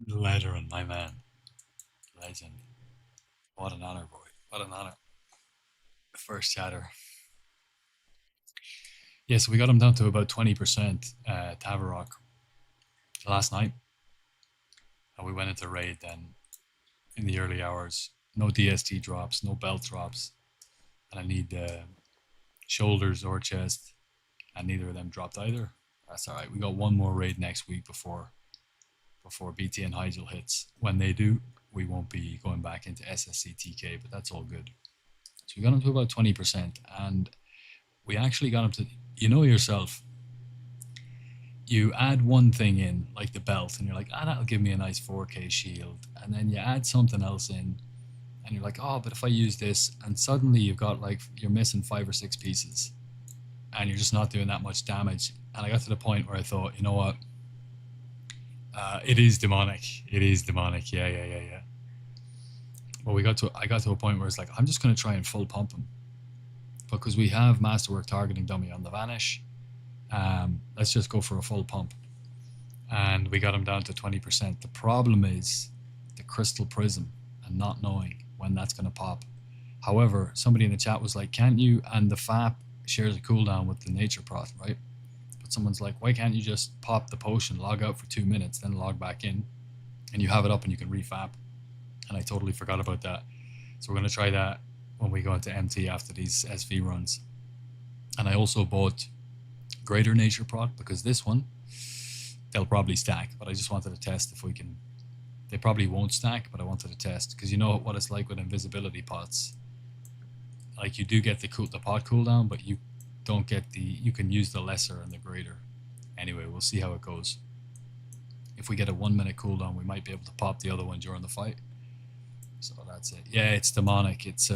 Lettering, my man. Legend. What an honor, boy. What an honor. The first chatter. Yeah, so we got him down to about 20% Tavarok last night. And we went into raid then in the early hours. No DST drops, no belt drops. And I need shoulders or chest. And neither of them dropped either. That's all right. We got one more raid next week before BT and Hygel hits. When they do, we won't be going back into SSC TK, but that's all good. So we got him to about 20%. And we actually got him to, you know yourself, you add one thing in, like the belt, and you're like, that'll give me a nice 4K shield. And then you add something else in, and you're like, oh, but if I use this, and suddenly you've got like, you're missing 5 or 6 pieces, and you're just not doing that much damage. And I got to the point where I thought, you know what? It is demonic. It is demonic. Yeah, yeah, yeah, yeah. Well, I got to a point where it's like, I'm just going to try and full pump him. Because we have Masterwork targeting dummy on the Vanish. Let's just go for a full pump. And we got him down to 20%. The problem is the Crystal Prism and not knowing when that's going to pop. However, somebody in the chat was like, can't you? And the FAP shares a cooldown with the Nature Prot, right? But someone's like, why can't you just pop the potion, log out for 2 minutes, then log back in, and you have it up and you can refap? And I totally forgot about that. So we're going to try that when we go into MT after these SV runs. And I also bought Greater Nature Prot because this one, they'll probably stack, but I just wanted to test if we can. They probably won't stack, but I wanted to test because you know what it's like with invisibility pots. Like you do get the pot cooldown, but you don't get the. You can use the lesser and the greater. Anyway, we'll see how it goes. If we get a 1 minute cooldown, we might be able to pop the other one during the fight. So that's it. Yeah, it's demonic. It's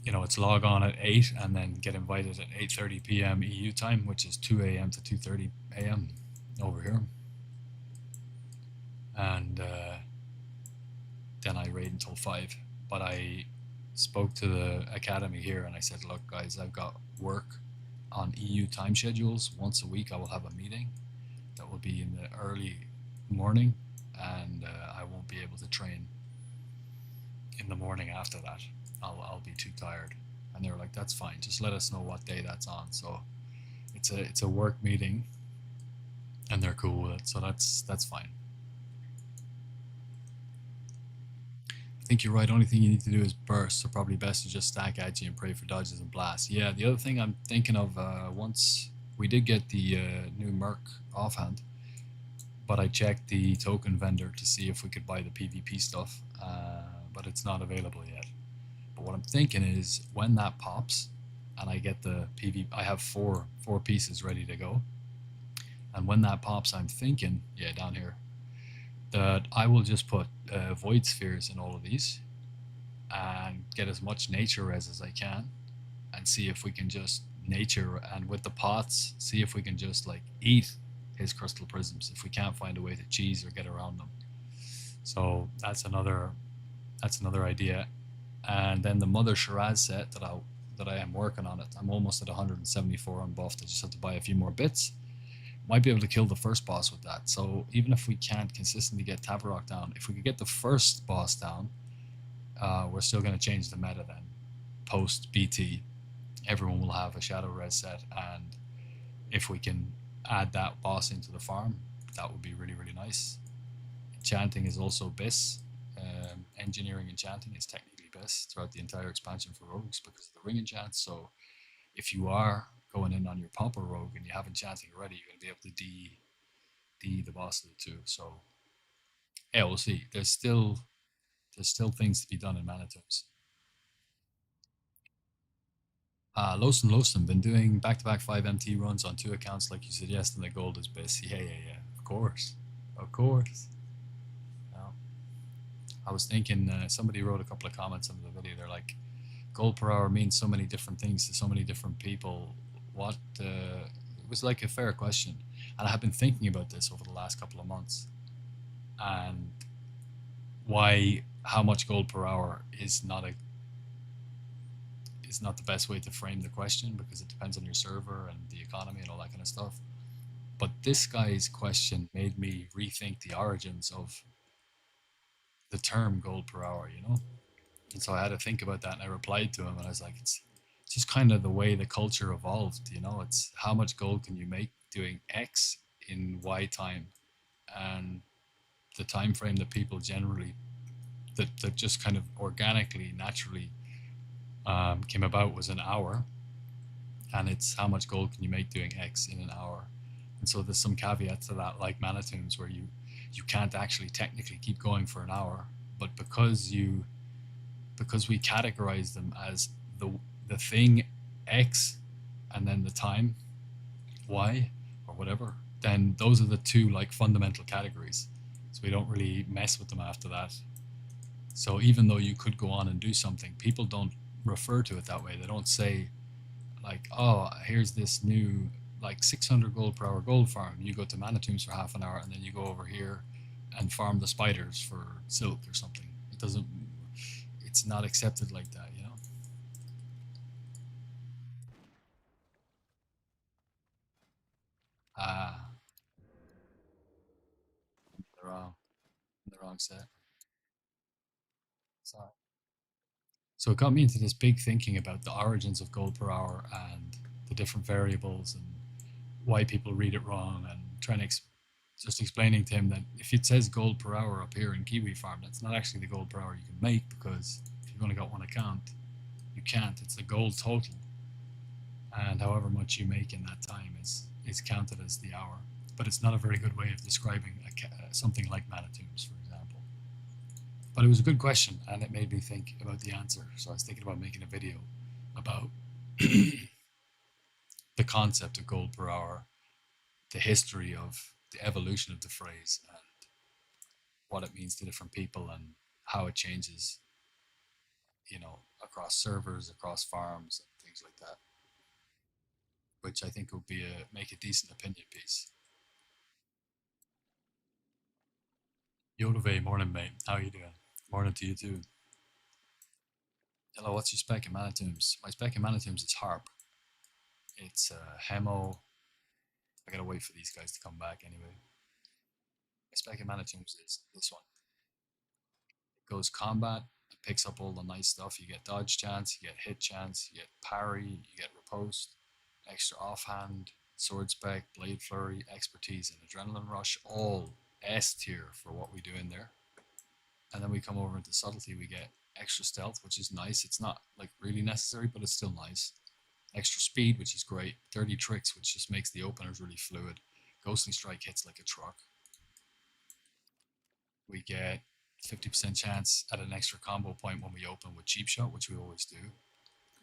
it's log on at 8 and then get invited at 8:30 p.m. EU time, which is 2 a.m. to 2:30 a.m. over here. And then I raid until 5. But I spoke to the academy here and I said, look, guys, I've got work on EU time schedules. Once a week, I will have a meeting that will be in the early morning, and I won't be able to train in the morning after that. I'll be too tired. And they were like, that's fine. Just let us know what day that's on. So it's a work meeting, and they're cool with it. So that's fine. I think you're right. Only thing you need to do is burst. So probably best to just stack Agi and pray for dodges and blasts. Yeah. The other thing I'm thinking of, once we did get the new Merc offhand, but I checked the token vendor to see if we could buy the PvP stuff, but it's not available yet. But what I'm thinking is when that pops and I get the PvP, I have four pieces ready to go. And when that pops, I'm thinking, yeah, down here, that I will just put void spheres in all of these and get as much nature res as I can and see if we can just nature, and with the pots, see if we can just like eat his crystal prisms if we can't find a way to cheese or get around them. So that's another idea. And then the Mother Shiraz set that I am working on it. I'm almost at 174 unbuffed. I just have to buy a few more bits. Might be able to kill the first boss with that. So even if we can't consistently get Tavarok down, if we could get the first boss down, we're still going to change the meta then. Post BT, everyone will have a Shadow Res set, and if we can add that boss into the farm, that would be really, really nice. Enchanting is also BIS. Engineering enchanting is technically BIS throughout the entire expansion for rogues because of the ring enchants. So if you are going in on your Pomper rogue and you have enchanting already, you're going to be able to D the boss loot too. So yeah, we'll see. There's still things to be done in Manitoms. Lowson, been doing back-to-back 5 MT runs on 2 accounts like you suggest, and the gold is BIS. Yeah. Of course. Yeah. I was thinking, somebody wrote a couple of comments under the video. They're like, gold per hour means so many different things to so many different people. What? It was like a fair question, and I have been thinking about this over the last couple of months, and how much gold per hour is not the best way to frame the question, because it depends on your server and the economy and all that kind of stuff. But this guy's question made me rethink the origins of the term gold per hour, you know? And so I had to think about that and I replied to him and I was like, it's just kind of the way the culture evolved, you know? It's how much gold can you make doing X in Y time? And the time frame that people generally, that just kind of organically, naturally came about was an hour. And it's how much gold can you make doing X in an hour? And so there's some caveats to that, like Manitoums, where you can't actually technically keep going for an hour, but because we categorize them as the thing X and then the time Y or whatever, then those are the two like fundamental categories. So we don't really mess with them after that. So even though you could go on and do something, people don't refer to it that way. They don't say like, oh, here's this new like 600 gold per hour gold farm. You go to Manitoums for half an hour and then you go over here and farm the spiders for silk or something. It doesn't. It's not accepted like that, you know. Ah, the wrong, the wrong set. Sorry. So it got me into this big thinking about the origins of gold per hour and the different variables and why people read it wrong and trying to just explaining to him that if it says gold per hour up here in Kiwi Farm, that's not actually the gold per hour you can make because if you've only got one account, you can't. It's the gold total, and however much you make in that time is counted as the hour. But it's not a very good way of describing something like Manitoums, for example. But it was a good question, and it made me think about the answer. So I was thinking about making a video about the concept of gold per hour, the history of the evolution of the phrase, and what it means to different people, and how it changes, you know, across servers, across farms, and things like that. Which I think would be make a decent opinion piece. Yodove, morning, mate. How you doing? Morning to you too. Hello, what's your spec in Manitoums? My spec in Manitoums is Harp. It's Hemo. I gotta wait for these guys to come back anyway. My spec in Manitoums is this one. It goes combat. It picks up all the nice stuff. You get dodge chance, you get hit chance, you get parry, you get riposte, extra offhand, sword spec, blade flurry, expertise, and adrenaline rush. All S tier for what we do in there. And then we come over into subtlety. We get extra stealth, which is nice. It's not like really necessary, but it's still nice. Extra speed, which is great. Dirty tricks, which just makes the openers really fluid. Ghostly strike hits like a truck. We get 50% chance at an extra combo point when we open with cheap shot, which we always do.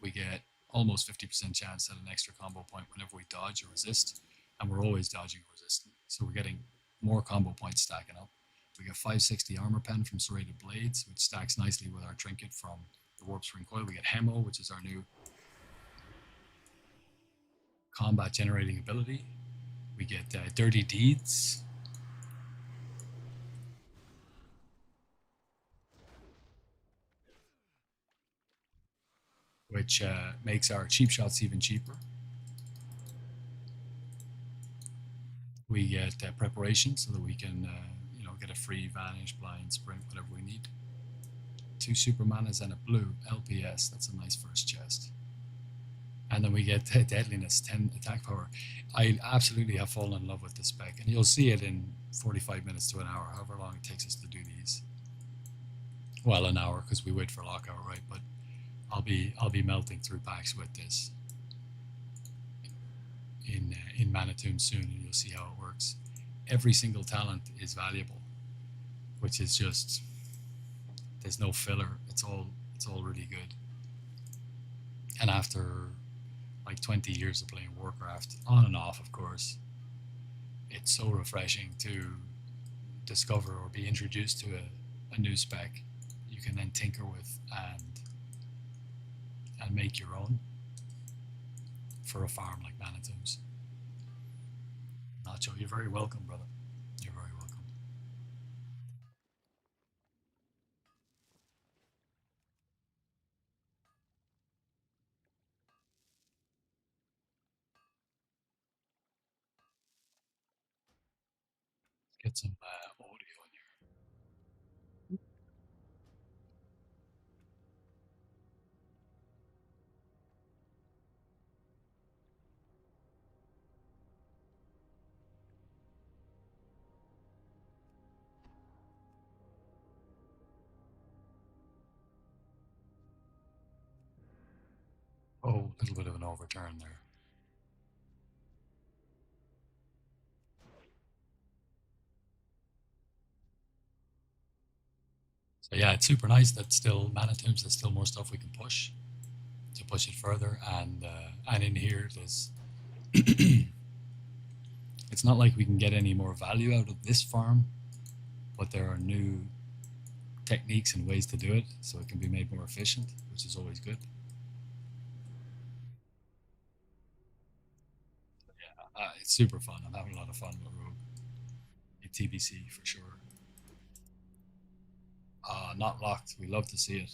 We get almost 50% chance at an extra combo point whenever we dodge or resist, and we're always dodging or resisting. So we're getting more combo points stacking up. We get 560 armor pen from serrated blades, which stacks nicely with our trinket from the warp spring coil. We get Hemo, which is our new combat generating ability. We get Dirty Deeds, which makes our cheap shots even cheaper. We get preparation so that we can, get a free vanish, blind, sprint, whatever we need. 2 super manas and a blue LPS. That's a nice first chest. And then we get deadliness, 10 attack power. I absolutely have fallen in love with this spec, and you'll see it in 45 minutes to an hour, however long it takes us to do these. Well, an hour because we wait for lockout, right? But I'll be melting through packs with this in Manitoum soon, and you'll see how it works. Every single talent is valuable, which is just there's no filler. It's all really good. And after like 20 years of playing Warcraft, on and off, of course, it's so refreshing to discover or be introduced to a new spec you can then tinker with and make your own for a farm like Manitoums. Nacho, you're very welcome, brother. You're very welcome. Get some audio in here. Oh, a little bit of an overturn there. So yeah, it's super nice that still Mana Tombs, there's still more stuff we can push to push it further. And in here, there's it's not like we can get any more value out of this farm, but there are new techniques and ways to do it, so it can be made more efficient, which is always good. It's super fun. I'm having a lot of fun with Rogue in TBC for sure. Not locked. We love to see it.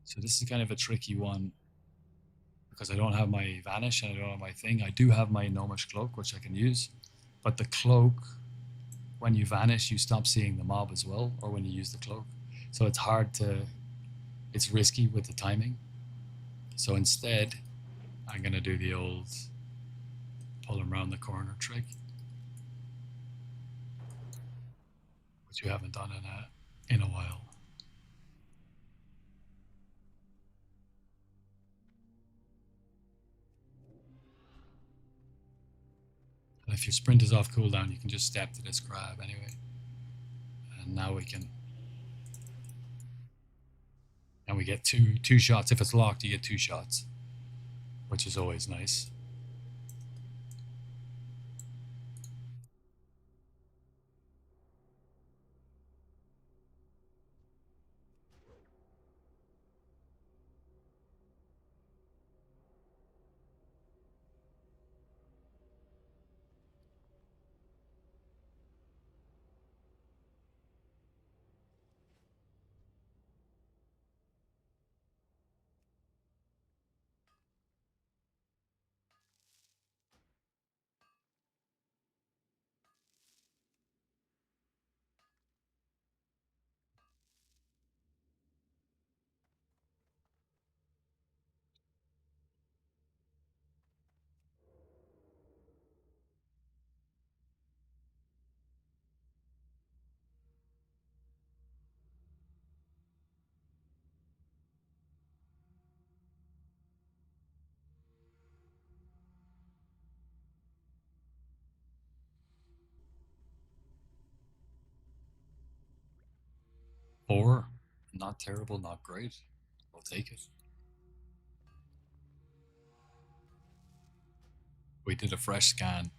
So this is kind of a tricky one because I don't have my Vanish and I don't have my thing. I do have my Gnomish Cloak, which I can use, but the cloak, when you vanish, you stop seeing the mob as well, or when you use the cloak. So it's hard to, it's risky with the timing. So instead, I'm going to do the old pull him around the corner trick, which we haven't done in a while. And if your sprint is off cooldown, you can just step to this grab anyway. And now we can, and we get two shots. If it's locked, you get 2 shots, which is always nice. Four, not terrible, not great. We'll take it. We did a fresh scan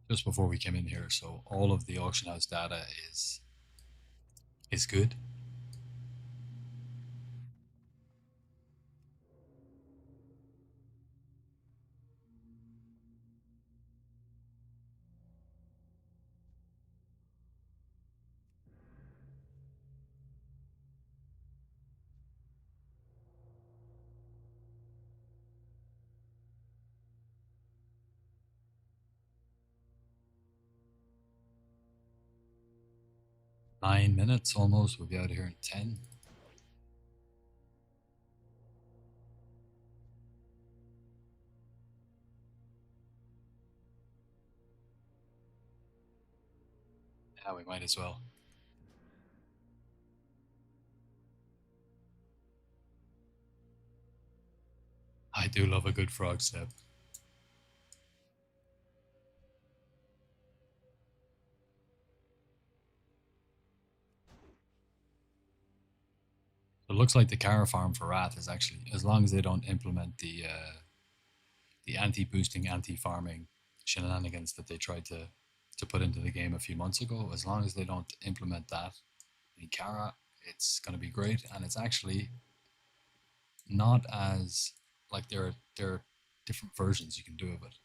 just before we came in here, so all of the auction house data is good. Nine minutes almost. We'll be out of here in 10. Yeah, we might as well. I do love a good frog step. It looks like the Cara farm for Wrath is actually, as long as they don't implement the anti-boosting, anti-farming shenanigans that they tried to put into the game a few months ago, as long as they don't implement that in Cara, it's going to be great. And it's actually not as, like, there are different versions you can do of it.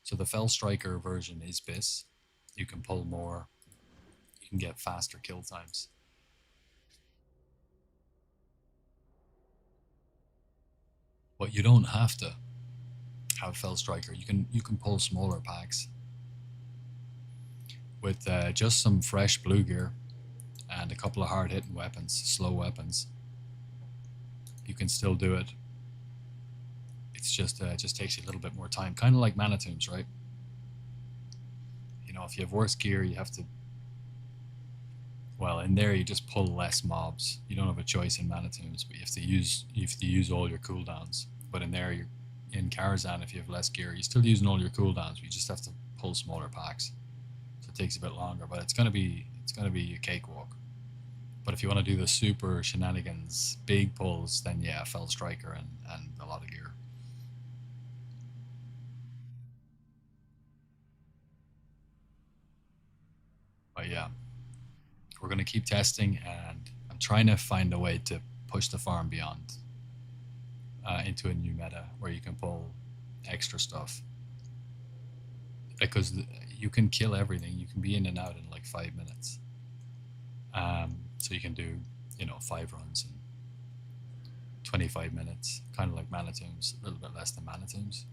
So the Fell Striker version is BIS. You can pull more. You can get faster kill times. But you don't have to. have Fell Striker. You can pull smaller packs with just some fresh blue gear and a couple of hard hitting weapons, slow weapons. You can still do it. It's just takes you a little bit more time, kind of like Mana Tombs, right? You know, if you have worse gear, you have to. Well, in there you just pull less mobs. You don't have a choice in Mana Tombs, but you have to use all your cooldowns. But in there, you're in Karazhan. If you have less gear, you're still using all your cooldowns. You just have to pull smaller packs, so it takes a bit longer. But it's gonna be a cakewalk. But if you want to do the super shenanigans, big pulls, then yeah, Fell Striker and a lot of gear. But yeah, we're gonna keep testing, and I'm trying to find a way to push the farm beyond into a new meta where you can pull extra stuff because you can kill everything. You can be in and out in like 5 minutes. So you can do 5 runs in 25 minutes, kind of like Mana Tombs, a little bit less than Mana Tombs.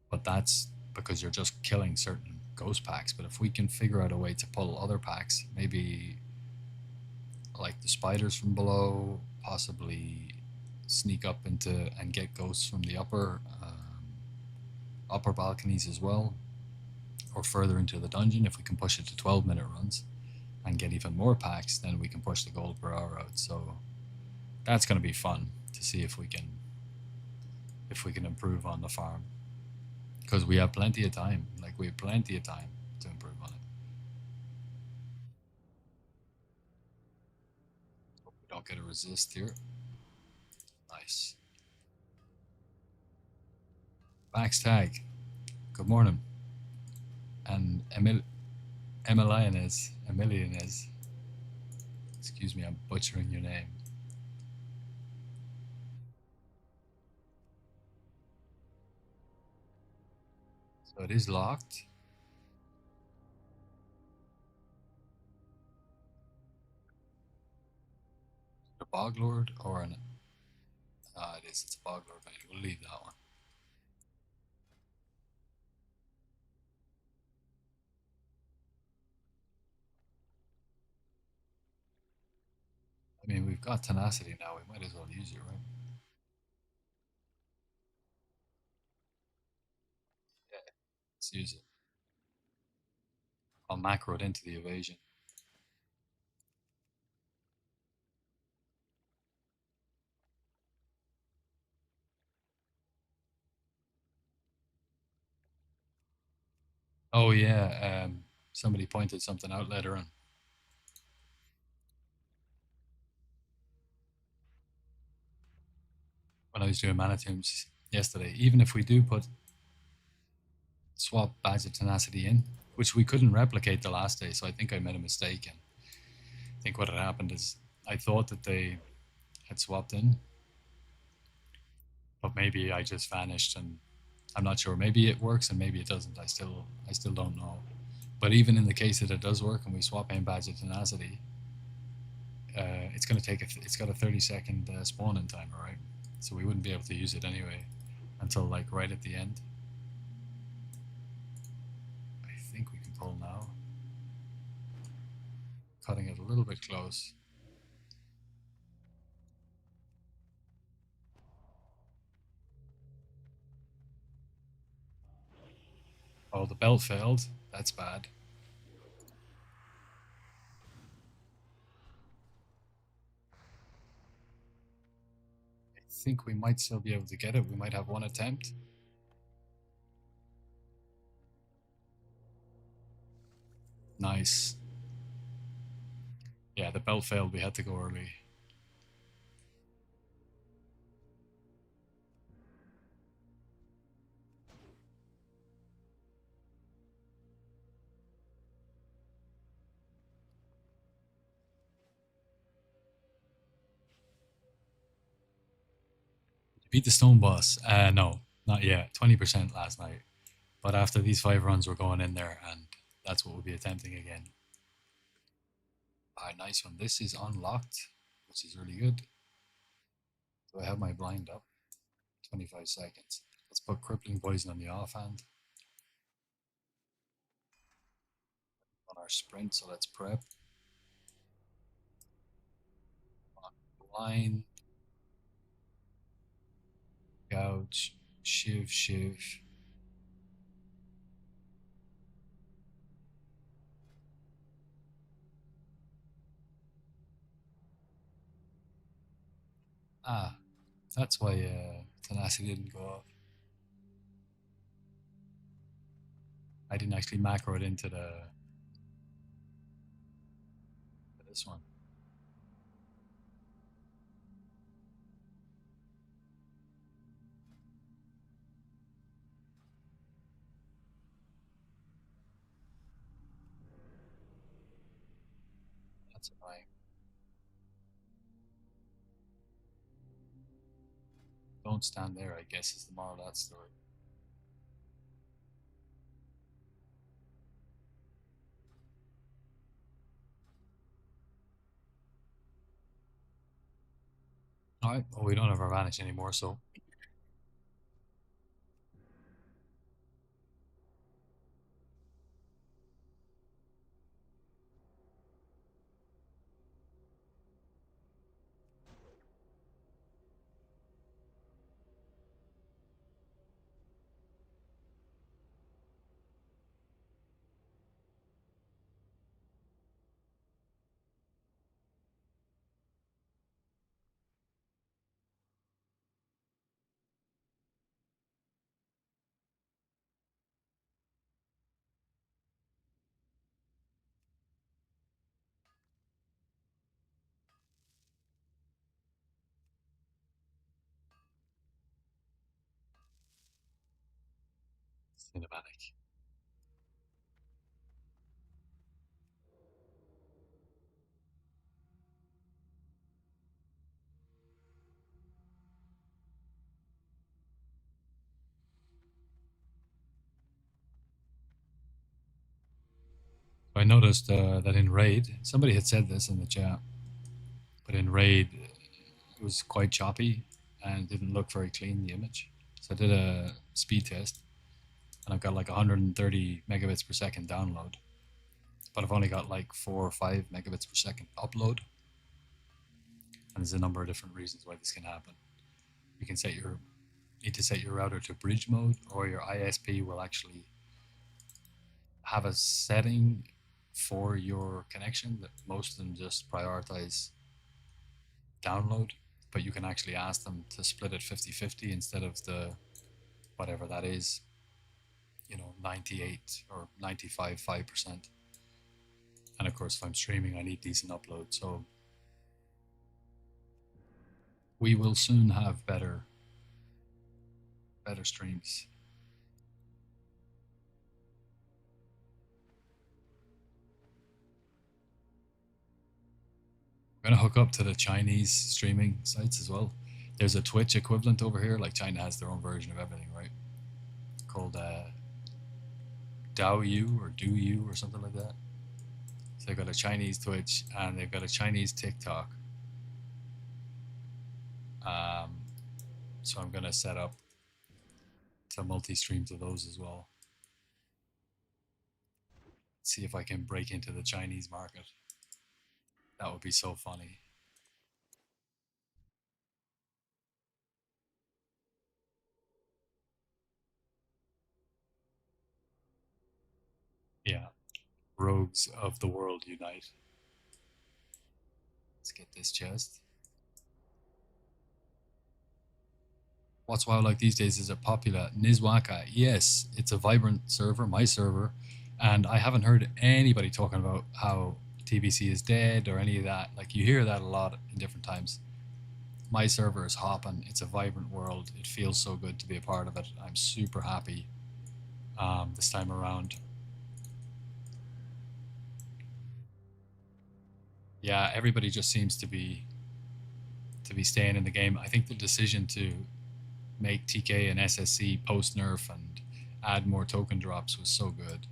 But that's because you're just killing certain ghost packs. But if we can figure out a way to pull other packs, maybe like the spiders from below, possibly sneak up into and get ghosts from the upper balconies as well, or further into the dungeon. If we can push it to 12-minute runs and get even more packs, then we can push the gold per hour out. So that's going to be fun to see if we can improve on the farm, because we have plenty of time. Like, we have plenty of time to improve on it. Hope we don't get a resist here. Nice. Max Tag, good morning. And Emilian is. Excuse me, I'm butchering your name. So it is locked. A Boglord or an. It is. It's a Boglord. We'll leave that one. I mean, we've got tenacity now. We might as well use it, right? Yeah, let's use it. I'll macro it into the evasion. Oh yeah, somebody pointed something out later on when I was doing mana tombs yesterday. Even if we do put swap badge of tenacity in, which we couldn't replicate the last day, so I think I made a mistake. And I think what had happened is I thought that they had swapped in, but maybe I just vanished, and I'm not sure. Maybe it works and maybe it doesn't. I still don't know. But even in the case that it does work and we swap in badge of tenacity, it's going to take it's got a 30-second spawn in timer, right? So we wouldn't be able to use it anyway until like right at the end. I think we can pull now. Cutting it a little bit close. Oh, the belt failed. That's bad. I think we might still be able to get it. We might have one attempt. Nice. Yeah, the belt failed. We had to go early. Beat the stone boss. No, not yet. 20% last night. But after these 5 runs, we're going in there, and that's what we'll be attempting again. Nice one. This is unlocked, which is really good. Do I have my blind up? 25 seconds. Let's put Crippling Poison on the offhand on our sprint, so let's prep. On the line, gouge, shiv. Ah, that's why Tenacity didn't go off. I didn't actually macro it into this one. That's annoying. Don't stand there, I guess, is the moral of that story. Alright, well, we don't have our vanish anymore, so. Cinematic. I noticed that in Raid, somebody had said this in the chat, but in Raid, it was quite choppy and didn't look very clean, the image. So I did a speed test, and I've got like 130 megabits per second download, but I've only got like 4 or 5 megabits per second upload. And there's a number of different reasons why this can happen. You can need to set your router to bridge mode, or your ISP will actually have a setting for your connection that most of them just prioritize download, but you can actually ask them to split it 50-50 instead of the whatever that is, 98 or 95 5%. And of course, if I'm streaming, I need decent upload, so we will soon have better streams. We're gonna hook up to the Chinese streaming sites as well. There's a Twitch equivalent over here. Like China has their own version of everything, right? Called DaoU or DouYu or something like that. So they've got a Chinese Twitch and they've got a Chinese TikTok. So I'm gonna set up to multi-stream to those as well. See if I can break into the Chinese market. That would be so funny. Yeah. Rogues of the world unite. Let's get this chest. What's WoW like these days? Is it popular? Nizwaka, yes, it's a vibrant server, my server, and I haven't heard anybody talking about how TBC is dead or any of that. Like, you hear that a lot in different times. My server is hopping. It's a vibrant world. It feels so good to be a part of it. I'm super happy this time around. Yeah, everybody just seems to be staying in the game. I think the decision to make TK and SSC post nerf and add more token drops was so good.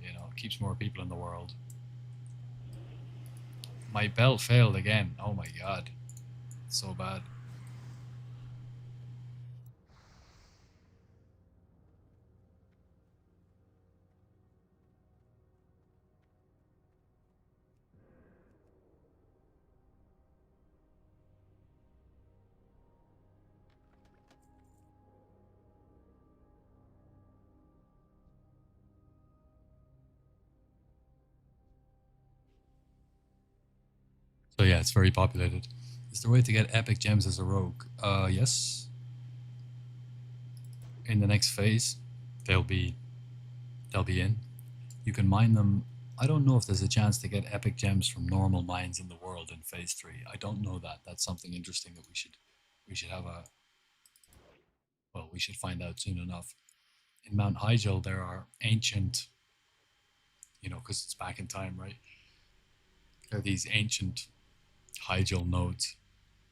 It keeps more people in the world. My belt failed again. Oh my god. So bad. So yeah, it's very populated. Is there a way to get epic gems as a rogue? Yes. In the next phase, they'll be in. You can mine them. I don't know if there's a chance to get epic gems from normal mines in the world in phase 3. I don't know that. That's something interesting that we should have a well, we should find out soon enough. In Mount Hyjal there are ancient, because it's back in time, right? There are these ancient Hyjal nodes.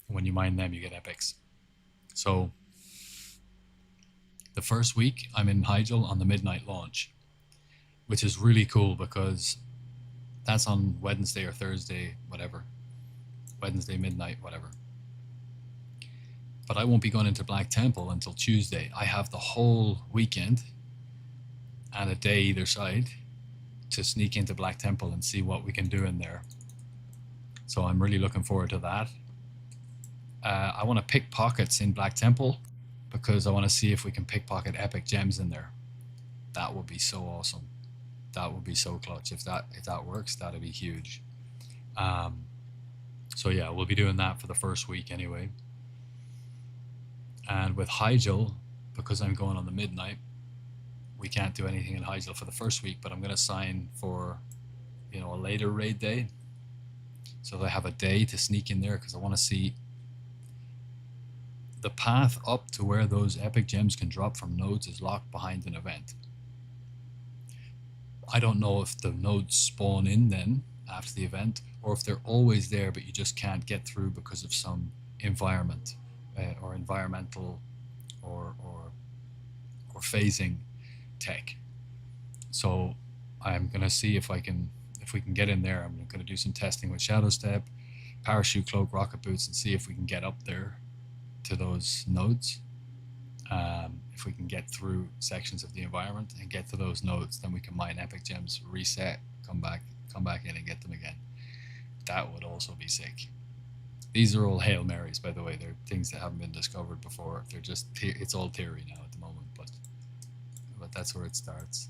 When you mine them, you get epics. So the first week I'm in Hyjal on the midnight launch, which is really cool because that's on Wednesday or Thursday, whatever. Wednesday midnight, whatever. But I won't be going into Black Temple until Tuesday. I have the whole weekend and a day either side to sneak into Black Temple and see what we can do in there. So I'm really looking forward to that. I want to pick pockets in Black Temple because I want to see if we can pickpocket epic gems in there. That would be so awesome. That would be so clutch. If that works, that'd be huge. So yeah, we'll be doing that for the first week anyway. And with Hyjal, because I'm going on the midnight, we can't do anything in Hyjal for the first week, but I'm going to sign for, a later raid day. So that I have a day to sneak in there because I want to see the path up to where those epic gems can drop from nodes is locked behind an event. I don't know if the nodes spawn in then after the event or if they're always there but you just can't get through because of some environment or environmental or phasing tech. So I'm gonna see if we can get in there. I'm gonna do some testing with Shadow Step, Parachute Cloak, Rocket Boots, and see if we can get up there to those nodes. If we can get through sections of the environment and get to those nodes, then we can mine epic gems, reset, come back in and get them again. That would also be sick. These are all Hail Marys, by the way. They're things that haven't been discovered before. They're just it's all theory now at the moment, but that's where it starts.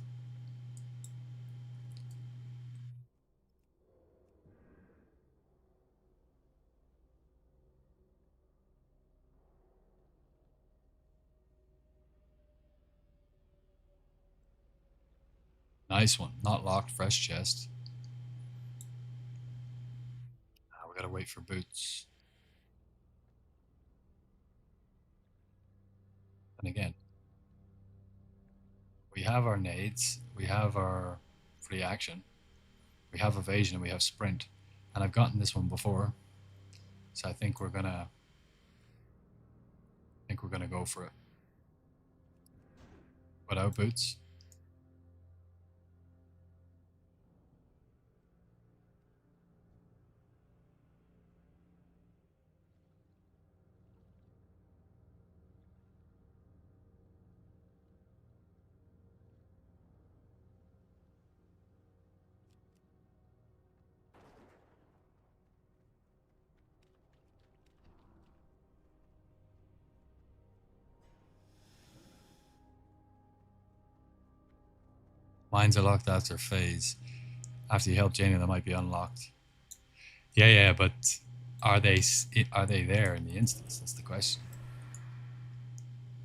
Nice one. Not locked, fresh chest. We gotta wait for boots. And again, we have our nades, we have our free action, we have evasion, and we have sprint. And I've gotten this one before, so I think we're gonna go for it. Without boots. Mines are locked after phase. After you help Janie, they might be unlocked. Yeah, but are they there in the instance? That's the question.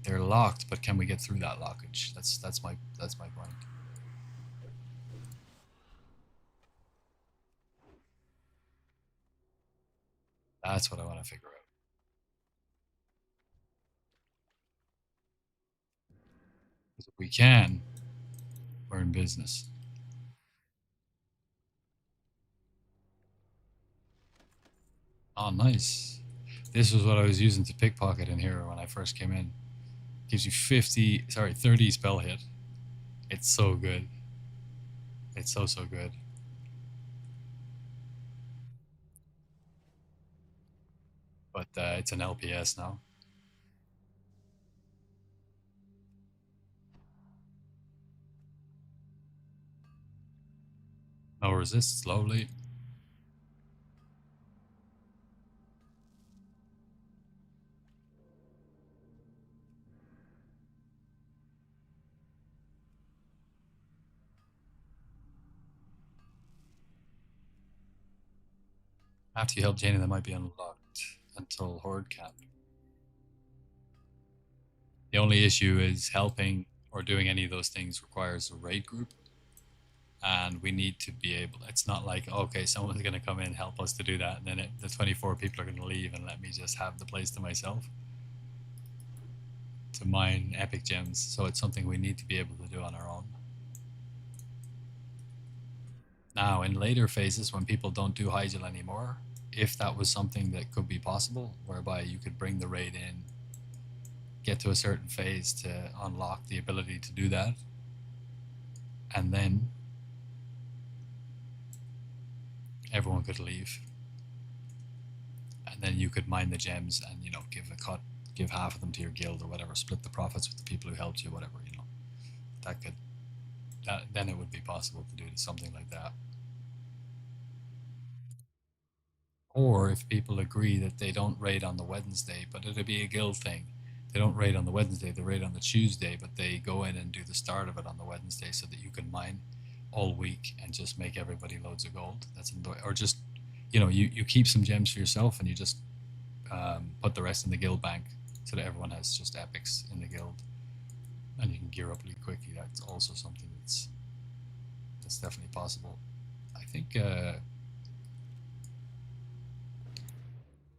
They're locked, but can we get through that lockage? That's my point. That's what I want to figure out. Because if we can, we're in business. Oh, nice. This was what I was using to pickpocket in here when I first came in. Gives you 30 spell hit. It's so good. It's so good. But it's an LPS now. No resist, slowly. After you help Jaina, they might be unlocked until Horde camp. The only issue is helping or doing any of those things requires a raid group. And we need to be able, it's not like, okay, someone's going to come in, help us to do that. And then the 24 people are going to leave and let me just have the place to myself to mine epic gems. So it's something we need to be able to do on our own. Now, in later phases, when people don't do Hyjal anymore, if that was something that could be possible, whereby you could bring the raid in, get to a certain phase to unlock the ability to do that, and then everyone could leave, and then you could mine the gems and, you know, give half of them to your guild or whatever, split the profits with the people who helped you, whatever, you know. Then it would be possible to do something like that. Or if people agree that they don't raid on the Wednesday, but it'd be a guild thing. They don't raid on the Wednesday, they raid on the Tuesday, but they go in and do the start of it on the Wednesday so that you can mine all week and just make everybody loads of gold. Or just, you know, you keep some gems for yourself and you just put the rest in the guild bank so that everyone has just epics in the guild and you can gear up really quickly. That's also something that's definitely possible. I think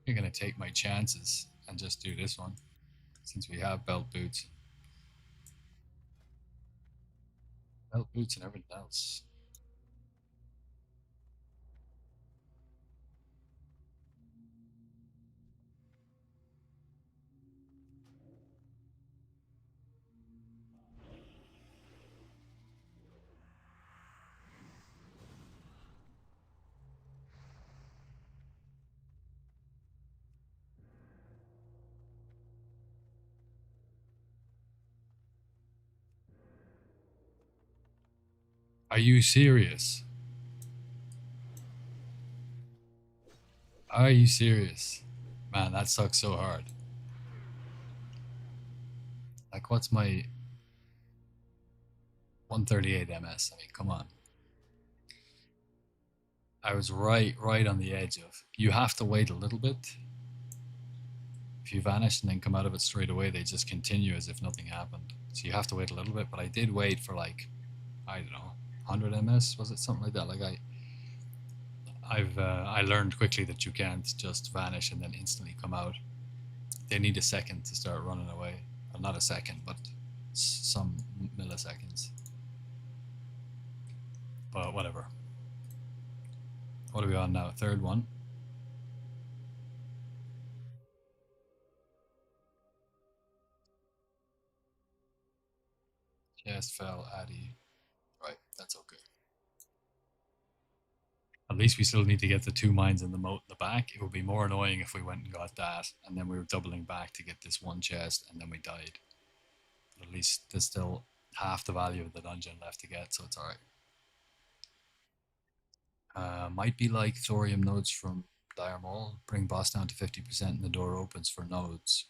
I'm going to take my chances and just do this one since we have belt boots and everything else. Are you serious? Are you serious? Man, that sucks so hard. Like, what's my 138 MS? I mean, come on. I was right on the edge of. You have to wait a little bit. If you vanish and then come out of it straight away, they just continue as if nothing happened. So you have to wait a little bit. But I did wait for like, I don't know, 100 MS. Was it something like that? Like I learned quickly that you can't just vanish and then instantly come out. They need a second to start running away. Well, not a second, but some milliseconds. But whatever. What are we on now? Third one. Chest fell, Addy. Right, that's okay. At least we still need to get the 2 mines in the moat in the back. It would be more annoying if we went and got that, and then we were doubling back to get this one chest, and then we died. But at least there's still half the value of the dungeon left to get, so it's alright. Might be like thorium nodes from Dire Maul. Bring boss down to 50% and the door opens for nodes.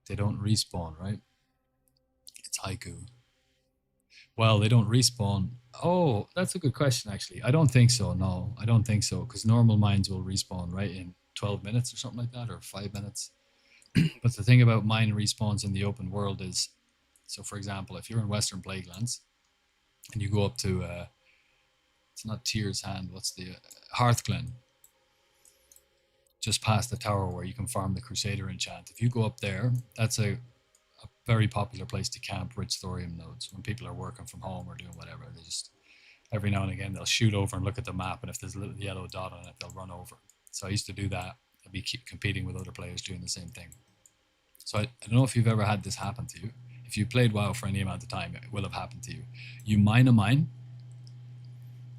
They don't respawn, right? It's Haiku. Well, they don't respawn. Oh, that's a good question, actually. I don't think so. No, I don't think so. Because normal mines will respawn, right, in 12 minutes or something like that, or 5 minutes. But the thing about mine respawns in the open world is, so for example, if you're in Western Plaguelands and you go up to, it's not Tyr's Hand, what's the, Hearthglen, just past the tower where you can farm the Crusader enchant. If you go up there, that's a very popular place to camp rich thorium nodes when people are working from home or doing whatever. They just, every now and again, they'll shoot over and look at the map, and if there's a little yellow dot on it, they'll run over. So I used to do that. I'd be keep competing with other players doing the same thing. So I don't know if you've ever had this happen to you. If you played WoW for any amount of time, it will have happened to you. You mine a mine,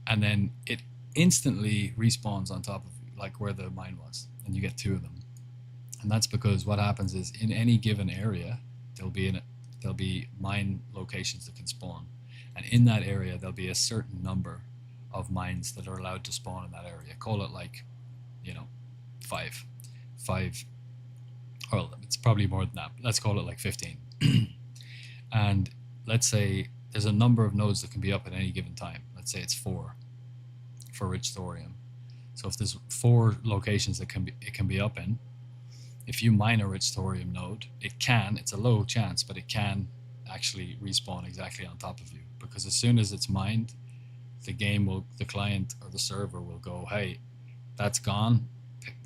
and then it instantly respawns on top of like where the mine was, and you get 2 of them. And that's because what happens is in any given area, there'll be mine locations that can spawn, and in that area there'll be a certain number of mines that are allowed to spawn in that area. Call it like, you know, 5. Well, it's probably more than that. Let's call it like 15. And let's say there's a number of nodes that can be up at any given time. Let's say it's 4 for rich thorium. So if there's 4 locations that it can be up in, if you mine a rich thorium node, it's a low chance, but it can actually respawn exactly on top of you, because as soon as it's mined, the client or the server will go, hey, that's gone,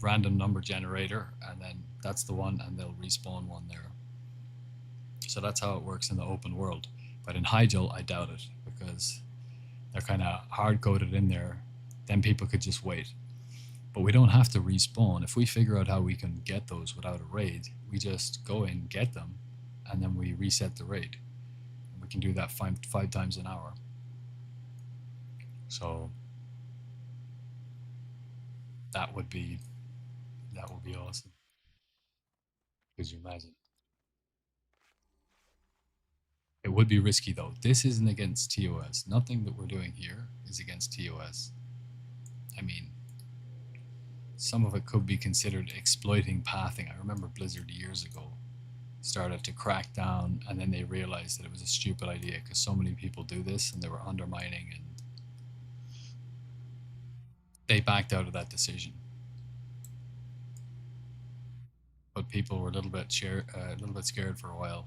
random number generator, and then that's the one, and they'll respawn one there. So that's how it works in the open world. But in Hyjal, I doubt it, because they're kind of hard coded in there. Then people could just wait. But we don't have to respawn. If we figure out how we can get those without a raid, we just go in, get them, and then we reset the raid. And we can do that five times an hour. So that would be awesome. Could you imagine? It would be risky though. This isn't against TOS. Nothing that we're doing here is against TOS. I mean, some of it could be considered exploiting pathing. I remember Blizzard years ago started to crack down, and then they realized that it was a stupid idea because so many people do this and they were undermining, and they backed out of that decision. But people were a little bit scared for a while.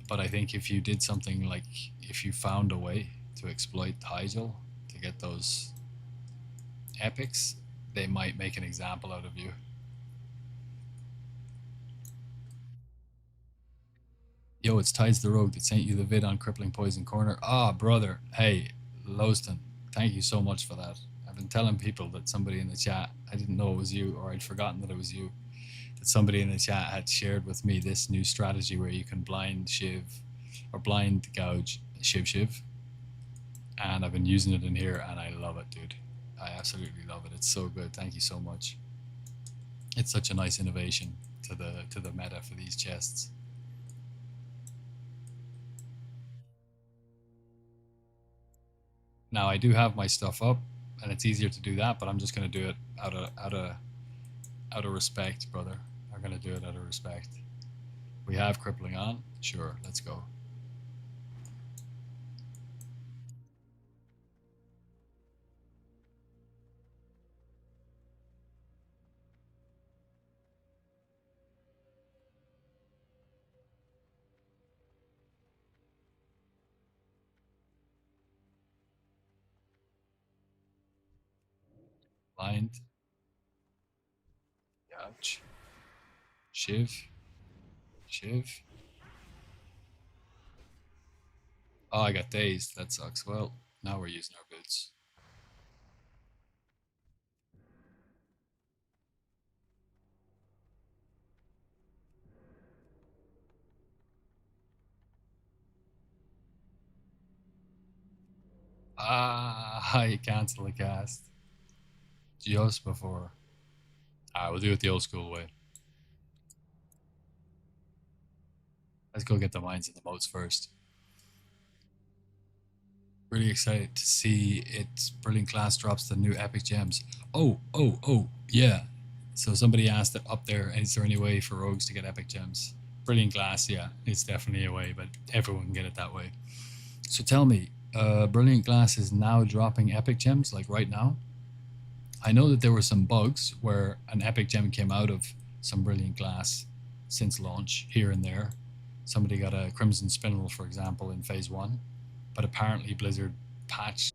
But I think if you did something like, if you found a way to exploit Hyjal to get those epics, they might make an example out of you. Yo, it's Tides the Rogue that sent you the vid on Crippling Poison Corner. Ah, brother. Hey, Lowston, thank you so much for that. I've been telling people that somebody in the chat, I didn't know it was you, or I'd forgotten that it was you, that somebody in the chat had shared with me this new strategy where you can blind Shiv, or blind gouge Shiv. And I've been using it in here, and I love it, dude. I absolutely love it. It's so good. Thank you so much. It's such a nice innovation to the meta for these chests. Now I do have my stuff up, and it's easier to do that, but I'm just going to do it out of respect, brother. I'm going to do it out of respect. We have crippling on. Sure, let's go. Blind. Ouch. Shiv. Oh, I got dazed. That sucks. Well, now we're using our boots. Ah, I cancel the cast. Just before. Alright, we'll do it the old school way. Let's go get the mines and the moats first. Really excited to see it. Brilliant Class drops the new epic gems. Oh, yeah. So somebody asked it up there, is there any way for rogues to get epic gems? Brilliant Glass, yeah, it's definitely a way, but everyone can get it that way. So tell me, Brilliant Glass is now dropping epic gems, like right now? I know that there were some bugs where an epic gem came out of some Brilliant Glass since launch, here and there. Somebody got a Crimson Spinel, for example, in Phase 1, but apparently Blizzard patched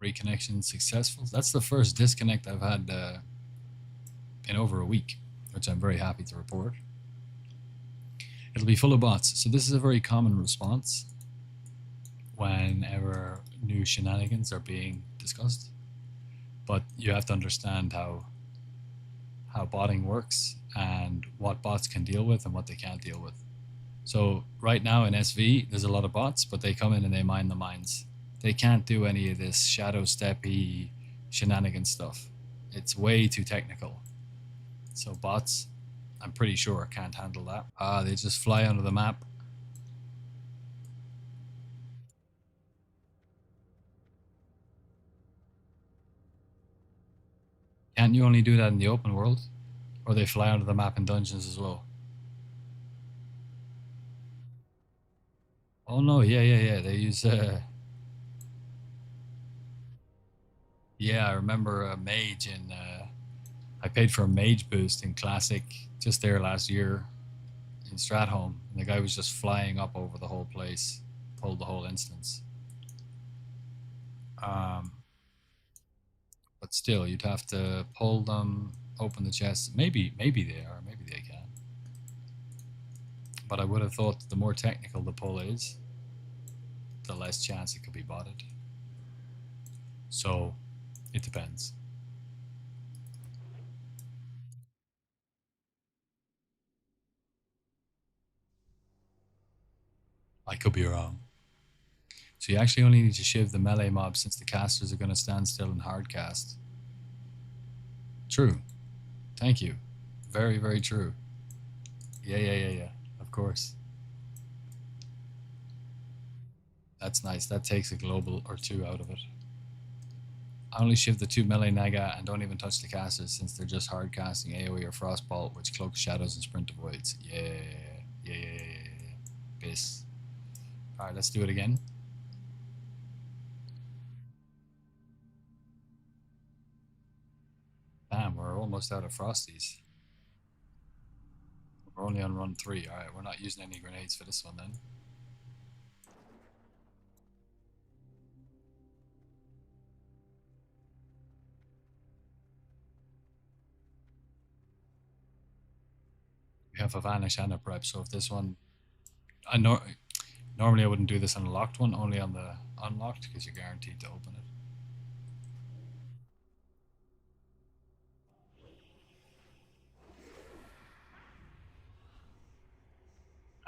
reconnection successful. That's the first disconnect I've had in over a week, which I'm very happy to report. It'll be full of bots. So this is a very common response whenever new shenanigans are being discussed. But you have to understand how botting works and what bots can deal with and what they can't deal with. So right now in SV, there's a lot of bots, but they come in and they mine the mines. They can't do any of this shadow steppy shenanigan stuff. It's way too technical. So bots, I'm pretty sure, can't handle that. They just fly onto the map. Can't you only do that in the open world? Or they fly onto the map in dungeons as well? Oh no, yeah. They use Yeah, I remember a mage in. I paid for a mage boost in Classic just there last year in Stratholme, and the guy was just flying up over the whole place, pulled the whole instance. Um, but still, you'd have to pull them, open the chest. Maybe they are, maybe they can. But I would have thought the more technical the pull is, the less chance it could be botted. So it depends. I could be wrong. So you actually only need to shiv the melee mob since the casters are going to stand still and hard cast. True. Thank you. Very, very true. Yeah. Of course. That's nice. That takes a global or two out of it. I only shift the two melee naga and don't even touch the casters since they're just hard casting AoE or Frostbolt, which cloaks shadows and sprint avoids. Yeah. Piss. Alright, let's do it again. Damn, we're almost out of Frosties. We're only on run 3. Alright, we're not using any grenades for this one then. We have a Vanish and a Prep, so if this one... Normally I wouldn't do this on a locked one, only on the unlocked, because you're guaranteed to open it.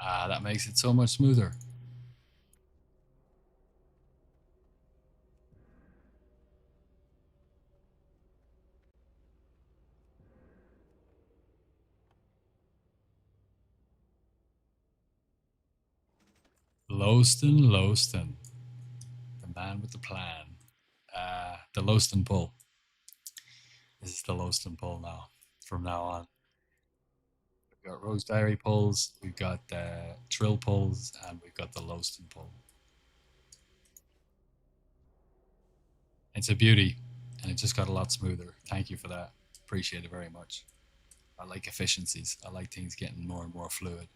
Ah, that makes it so much smoother. Lowston. The man with the plan. The Lowston pull. This is the Lowston pull now. From now on. We've got Rose Diary pulls, we've got Trill pulls, and we've got the Lowston pull. It's a beauty, and it just got a lot smoother. Thank you for that. Appreciate it very much. I like efficiencies. I like things getting more and more fluid.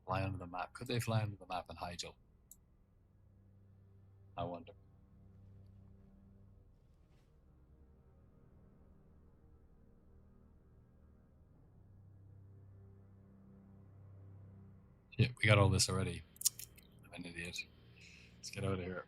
Fly under the map. Could they fly under the map in Hyjal? I wonder. Shit, we got all this already. I'm an idiot. Let's get out of here.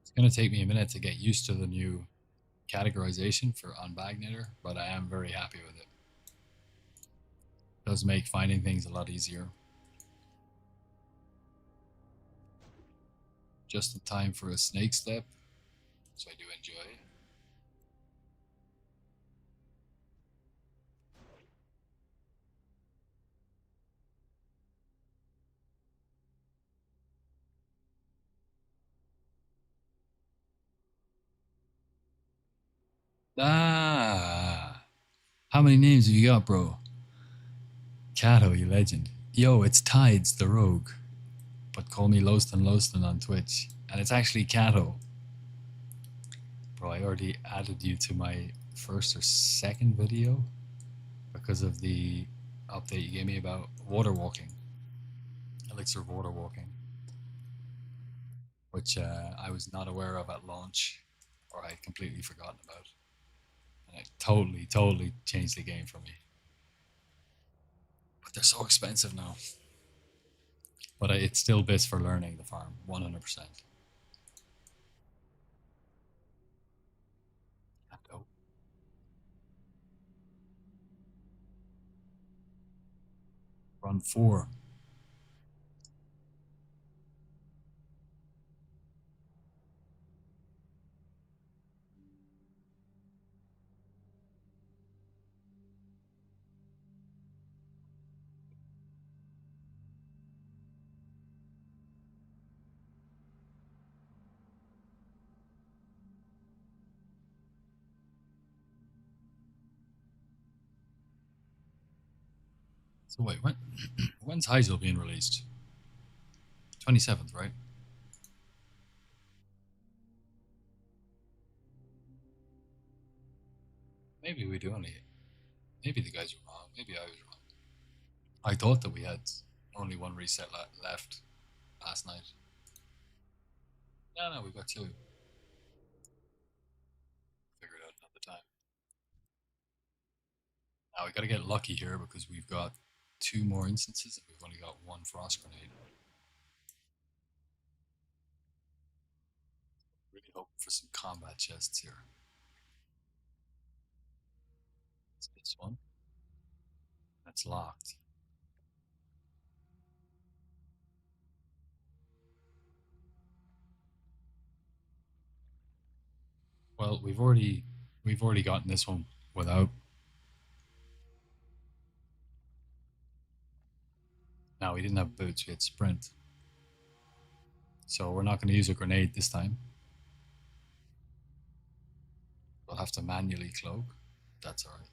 It's going to take me a minute to get used to the new categorization for on Bagnator, but I am very happy with it. It does make finding things a lot easier. Just in time for a snake step, so I do enjoy. Ah, how many names have you got, bro? Cato, you legend. Yo, it's Tides, the rogue. But call me Lowston on Twitch. And it's actually Cato. Bro, I already added you to my first or second video because of the update you gave me about water walking. Elixir of water walking. Which I was not aware of at launch, or I had completely forgotten about. And it totally changed the game for me. But they're so expensive now. But it's still bits for learning the farm, 100%. Run 4. So wait, when's Heisel being released? 27th, right? Maybe we do only. Maybe the guys were wrong. Maybe I was wrong. I thought that we had only one reset left last night. No, we got two. Figure it out another time. Now we got to get lucky here because we've got two more instances and we've only got one frost grenade. Really hoping for some combat chests here. It's this one. That's locked. Well, we've already gotten this one without. Now we didn't have boots, we had sprint. So we're not going to use a grenade this time. We'll have to manually cloak. That's alright.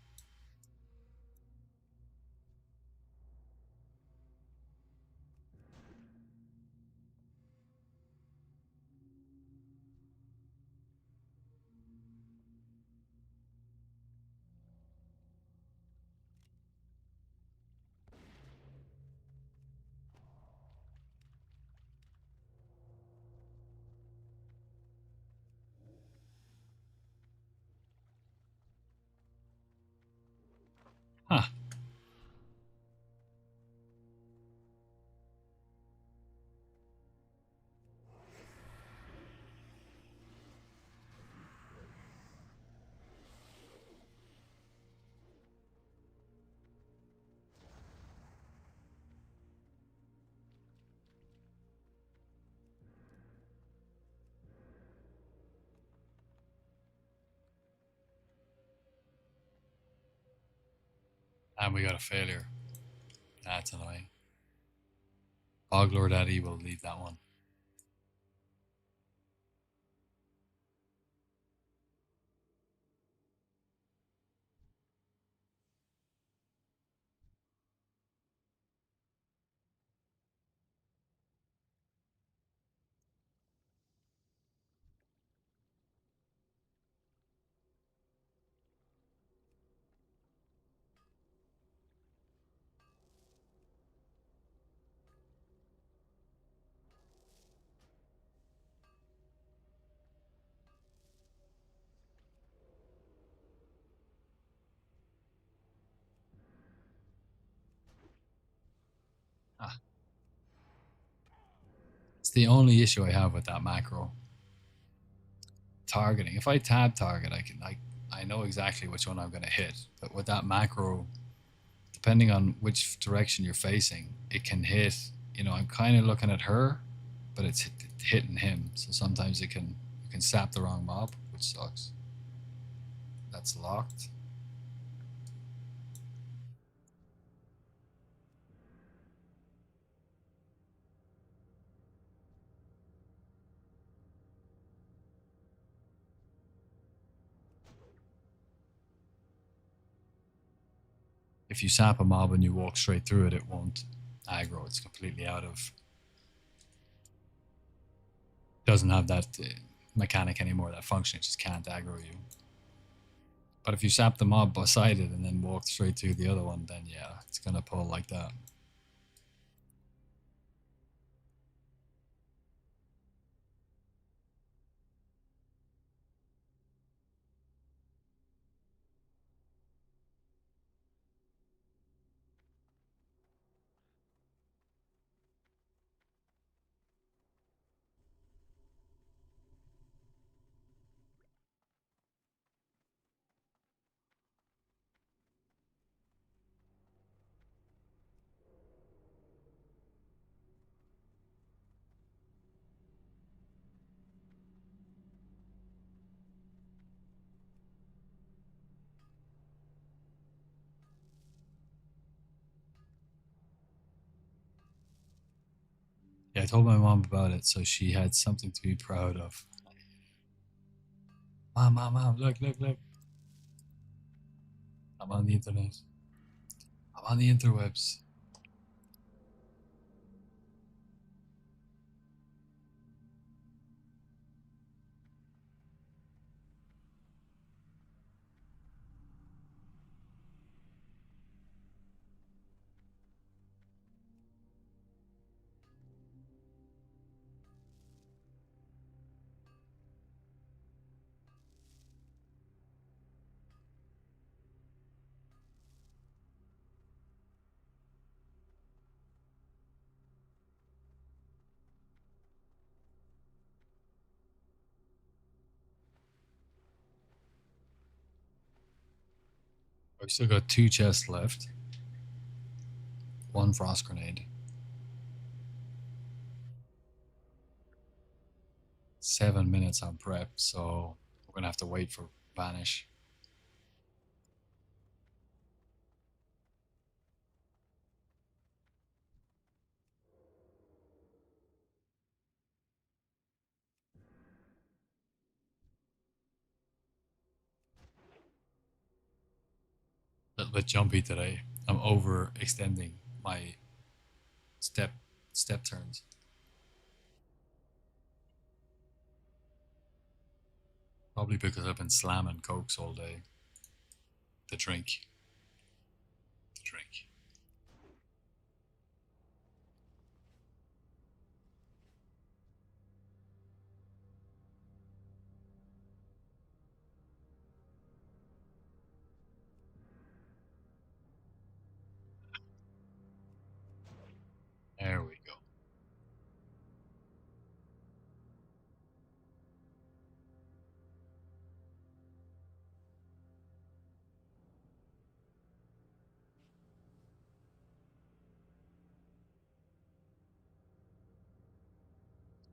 Huh. And we got a failure. That's annoying. Boglord Daddy will lead that one. Ah, it's the only issue I have with that macro. Targeting. If I tab target, I know exactly which one I'm going to hit. But with that macro, depending on which direction you're facing, it can hit. I'm kind of looking at her, but it's hitting him. So sometimes you can sap the wrong mob, which sucks. That's locked. If you sap a mob and you walk straight through it, it won't aggro. It's completely out of. Doesn't have that mechanic anymore, that function. It just can't aggro you. But if you sap the mob beside it and then walk straight through the other one, then yeah, it's gonna pull like that. Yeah, I told my mom about it, so she had something to be proud of. Mom, look. I'm on the internet. I'm on the interwebs. We've still got 2 chests left. 1 frost grenade. 7 minutes on prep, so we're gonna have to wait for Vanish. A little bit jumpy today. I'm overextending my step turns. Probably because I've been slamming cokes all day. The drink. The drink. There we go.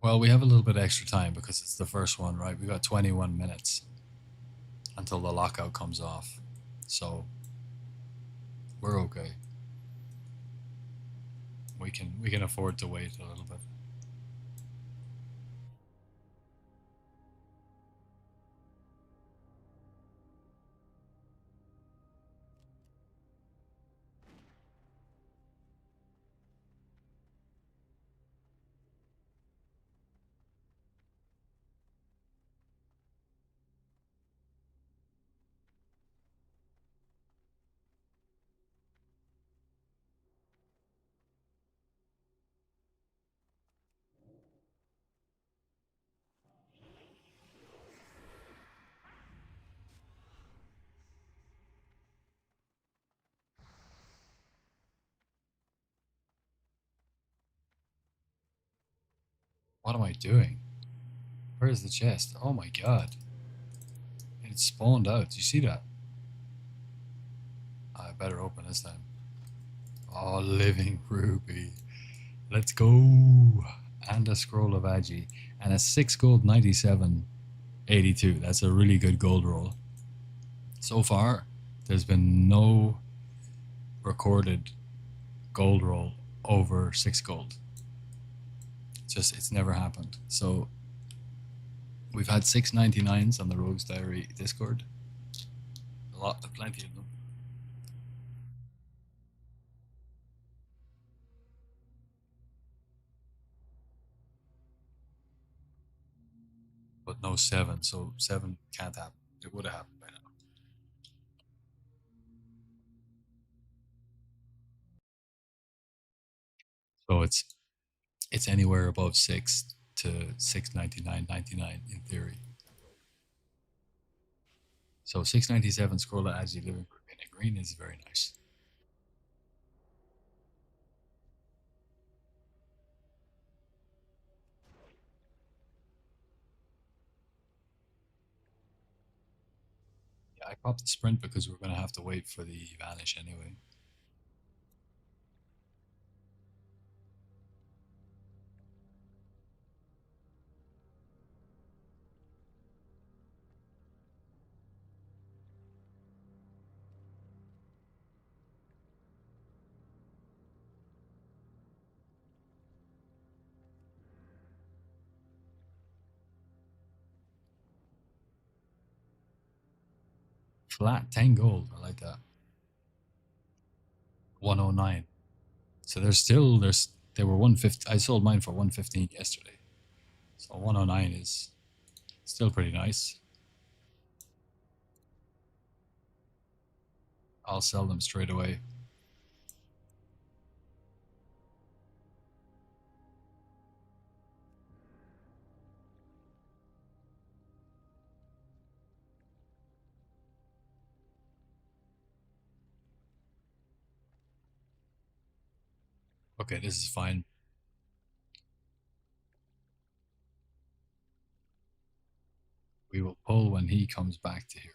Well, we have a little bit extra time because it's the first one, right? We got 21 minutes until the lockout comes off. So we're okay. We can afford to wait a little bit. What am I doing? Where's the chest? Oh my god. It spawned out. Do you see that? I better open this time. Oh, living ruby. Let's go. And a scroll of Agi. And a 6 gold 97.82. That's a really good gold roll. So far, there's been no recorded gold roll over 6 gold. It's never happened. So we've had 699s on the Rogues Diary Discord. Plenty of them. But no 7, so 7 can't happen. It would have happened by now. So it's anywhere above 6 to 699.99 in theory. So 697 scroll as you live in green is very nice. Yeah, I popped the sprint because we're gonna have to wait for the Vanish anyway. Flat 10 gold. I like that. 109. So they were 150. I sold mine for 115 yesterday. So 109 is still pretty nice. I'll sell them straight away. Okay, this is fine. We will pull when he comes back to here.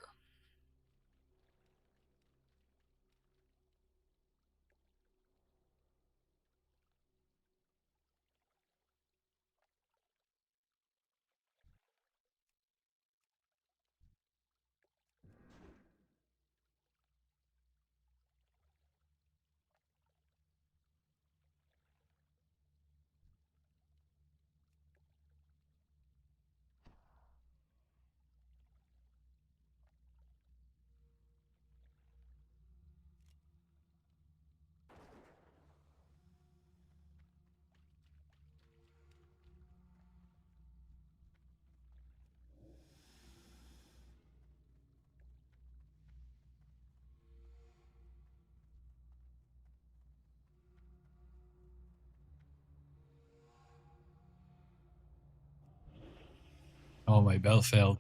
Oh, my bell failed.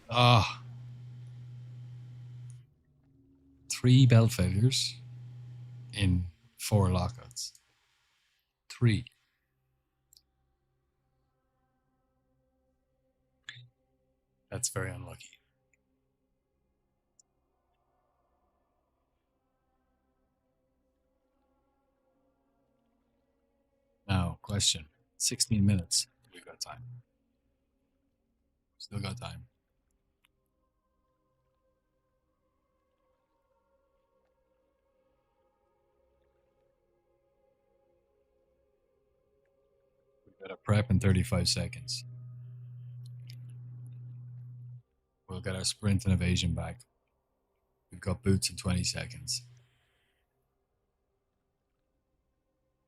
Ah, 3 bell failures in 4 lockouts. 3. That's very unlucky. Now, question. 16 minutes. We've got time. Still got time. We've got a prep in 35 seconds. We'll get our sprint and evasion back. We've got boots in 20 seconds.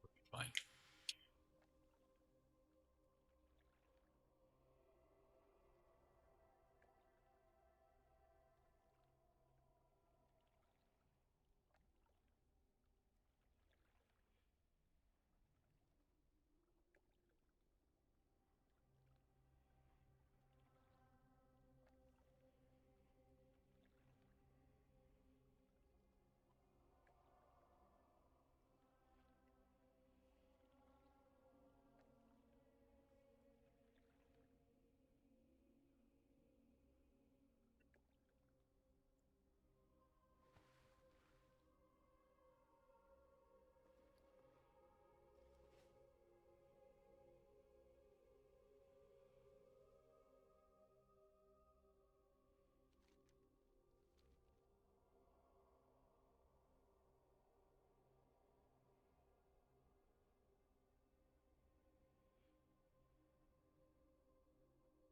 We'll be fine.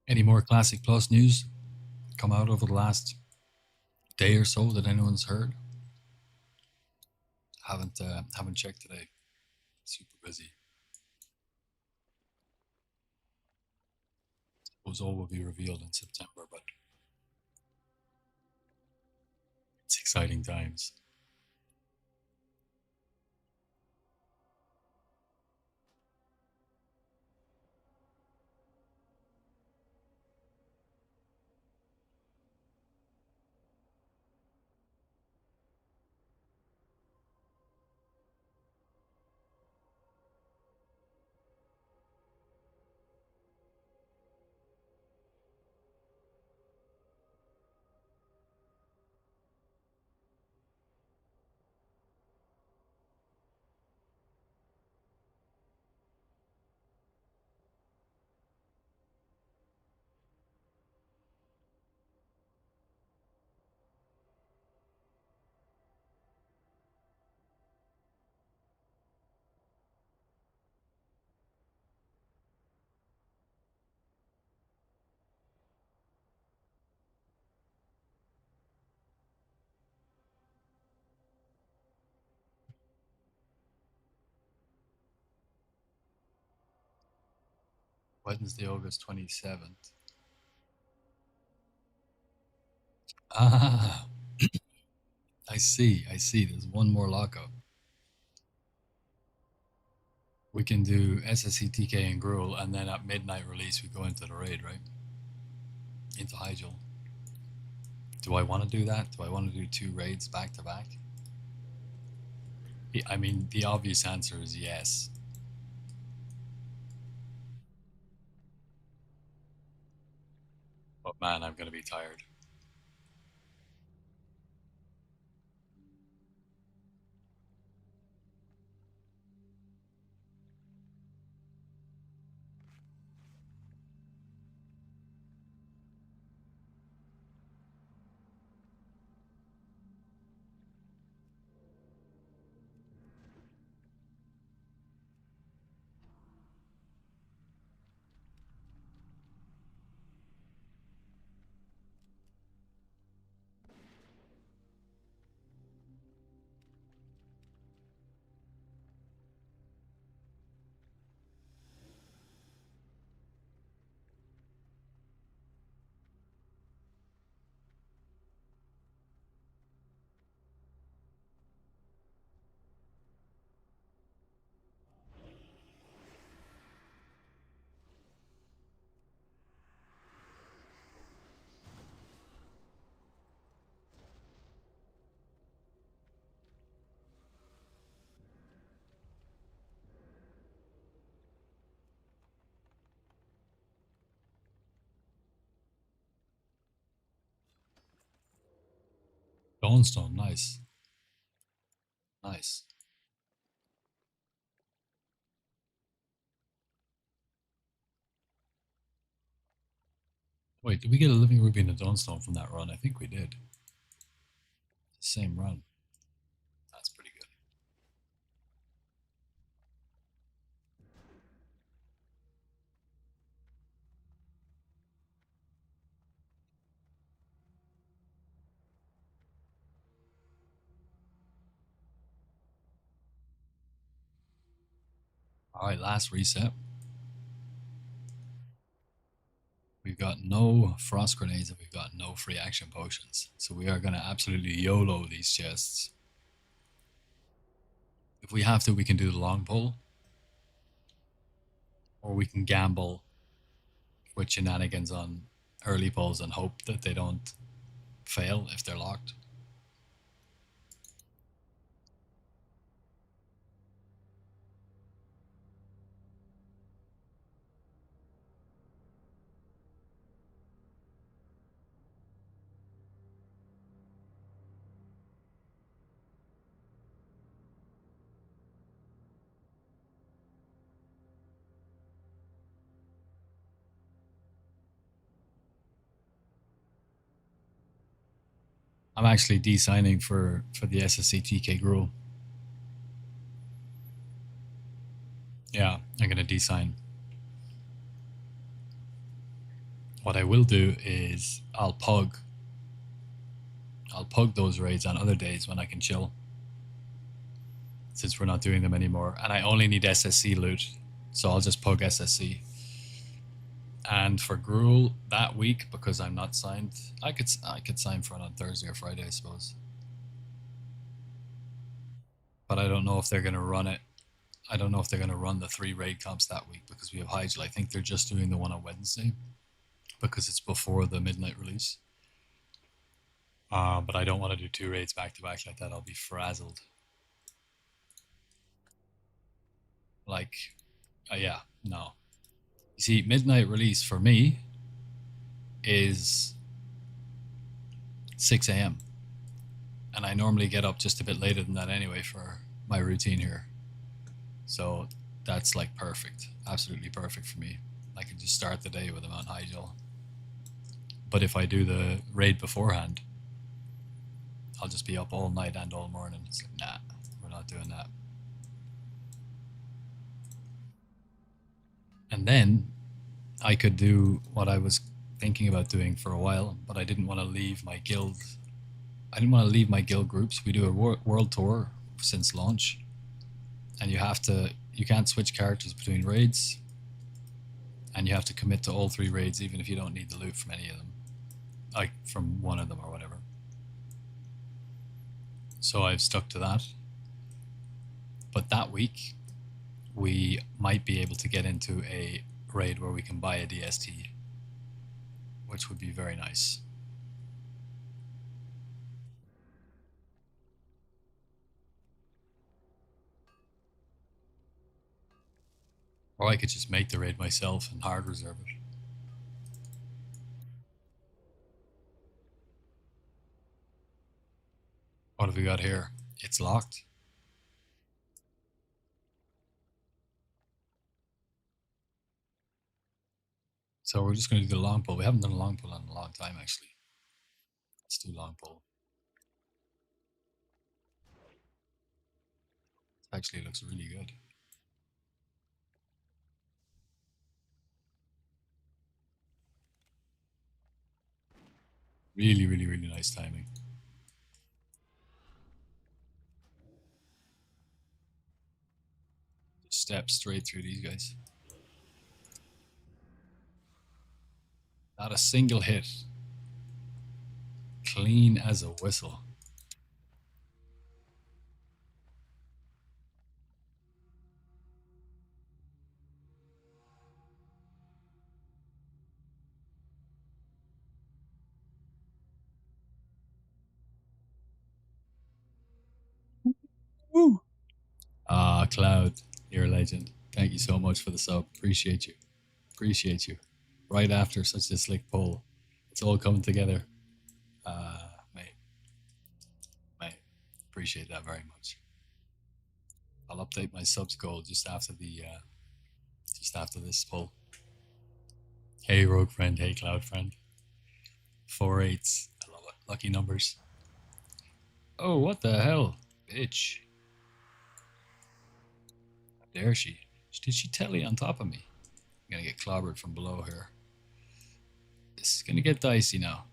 Any more Classic Plus news come out over the last day or so that anyone's heard? Haven't checked today. Super busy. Suppose all will be revealed in September, but it's exciting times. Wednesday, August 27th. Ah, I see. There's one more lockup. We can do SSC, TK, and Gruel, and then at midnight release, we go into the raid, right? Into Hyjal. Do I want to do that? Do I want to do 2 raids back to back? I mean, the obvious answer is yes. But man, I'm going to be tired. Dawnstone, nice. Nice. Wait, did we get a living ruby and a Dawnstone from that run? I think we did. Same run. That's pretty good. All right, last reset. We've got no frost grenades and we've got no free action potions. So we are going to absolutely YOLO these chests. If we have to, we can do the long pull. Or we can gamble with shenanigans on early pulls and hope that they don't fail if they're locked. I'm actually de-signing for the SSC TK Gruul. Yeah, I'm going to de-sign. What I will do is I'll pug those raids on other days when I can chill, since we're not doing them anymore. And I only need SSC loot, so I'll just pug SSC. And for Gruul that week, because I'm not signed, I could sign for it on Thursday or Friday, I suppose. But I don't know if they're going to run it. I don't know if they're going to run the 3 raid comps that week because we have Hyjal. I think they're just doing the one on Wednesday because it's before the midnight release. But I don't want to do 2 raids back to back like that. I'll be frazzled. Like, yeah, no. You see, midnight release for me is 6 a.m. And I normally get up just a bit later than that anyway for my routine here. So that's like perfect. Absolutely perfect for me. I can just start the day with a Mount Hyjal. But if I do the raid beforehand, I'll just be up all night and all morning. It's like, nah, we're not doing that. And then I could do what I was thinking about doing for a while, but I didn't want to leave my guild. I didn't want to leave my guild groups. We do a world tour since launch, and you can't switch characters between raids, and you have to commit to all 3 raids even if you don't need the loot from any of them, like from one of them or whatever. So I've stuck to that. But that week, we might be able to get into a raid where we can buy a DST, which would be very nice. Or I could just make the raid myself and hard reserve it. What have we got here? It's locked. So we're just going to do the long pull. We haven't done a long pull in a long time, actually. Let's do long pull. It actually looks really good. Really, really, really nice timing. Just step straight through these guys. Not a single hit. Clean as a whistle. Woo! Cloud, you're a legend. Thank you so much for the sub. Appreciate you. Appreciate you. Right after such a slick pull, it's all coming together. Mate. appreciate that very much. I'll update my subs goal just after this pull. Hey Rogue Friend, hey Cloud Friend. 4/8. I love it. Lucky numbers. Oh, what the hell? Bitch. How dare she? Did she telly on top of me? I'm gonna get clobbered from below here. This is gonna get dicey now.